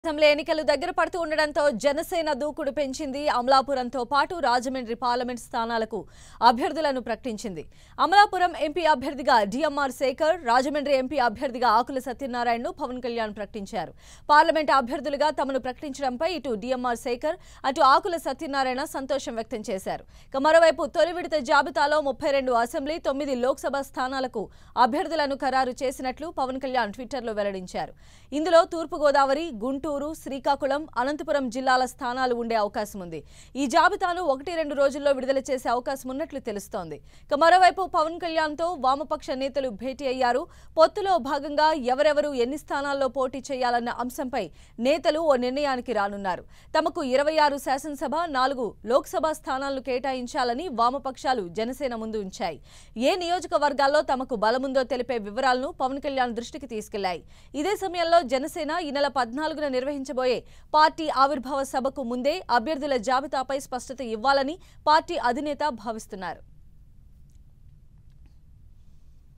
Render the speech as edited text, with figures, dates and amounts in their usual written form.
Assembly ఎన్నికలు దగ్గర పడుతూ ఉండడంతో జనసేన దూకుడు పెంచింది. అమలాపురంతో పాటు రాజమండ్రి పార్లమెంట్ స్థానాలకు అభ్యర్థులను ప్రకటించింది. అమలాపురం ఎంపీ అభ్యర్థిగా డిఎంఆర్ శేఖర్, రాజమండ్రి ఎంపీ అభ్యర్థిగా ఆకుల సత్యనారాయణను పవన్ కళ్యాణ్ ప్రకటించారు. పార్లమెంట్ అభ్యర్థులుగా తమను ప్రకటించడంపై ఇటు డిఎంఆర్ శేఖర్, అటు ఆకుల సత్యనారాయణ సంతోషం వ్యక్తం చేశారు. మరోవైపు తొలి విడత జాబితాలో 32 అసెంబ్లీ, 9 లోక్సభ స్థానాలకు అభ్యర్థులను ఖరారు చేసినట్లు పవన్ కళ్యాణ్ ట్విట్టర్లో వెల్లడించారు. ఇందులో తూర్పుగోదావరి, గుంటూరు, శ్రీకాకుళం, అనంతపురం జిల్లాల స్థానాలు ఉండే అవకాశం ఉంది. ఈ జాబితాను 1-2 రోజుల్లో విడుదల చేసే అవకాశం ఉన్నట్లు తెలుస్తోంది. మరోవైపు పవన్ కళ్యాణ్తో వామపక్ష నేతలు భేటీ అయ్యారు. పొత్తులో భాగంగా ఎవరెవరు ఎన్ని స్థానాల్లో పోటీ చేయాలన్న అంశంపై నేతలు ఓ నిర్ణయానికి రానున్నారు. తమకు 26 శాసనసభ, 4 లోక్సభ స్థానాలను కేటాయించాలని వామపక్షాలు జనసేన ముందు ఉంచాయి. ఏ నియోజకవర్గాల్లో తమకు బలముందో తెలిపే వివరాలను పవన్ కళ్యాణ్ దృష్టికి తీసుకెళ్లాయి. ఇదే సమయంలో జనసేన ఈ నెల 14న నిర్వహించబోయే పార్టీ ఆవిర్భావ సభకు ముందే అభ్యర్థుల జాబితాపై స్పష్టత ఇవ్వాలని పార్టీ అధినేత భావిస్తున్నారు.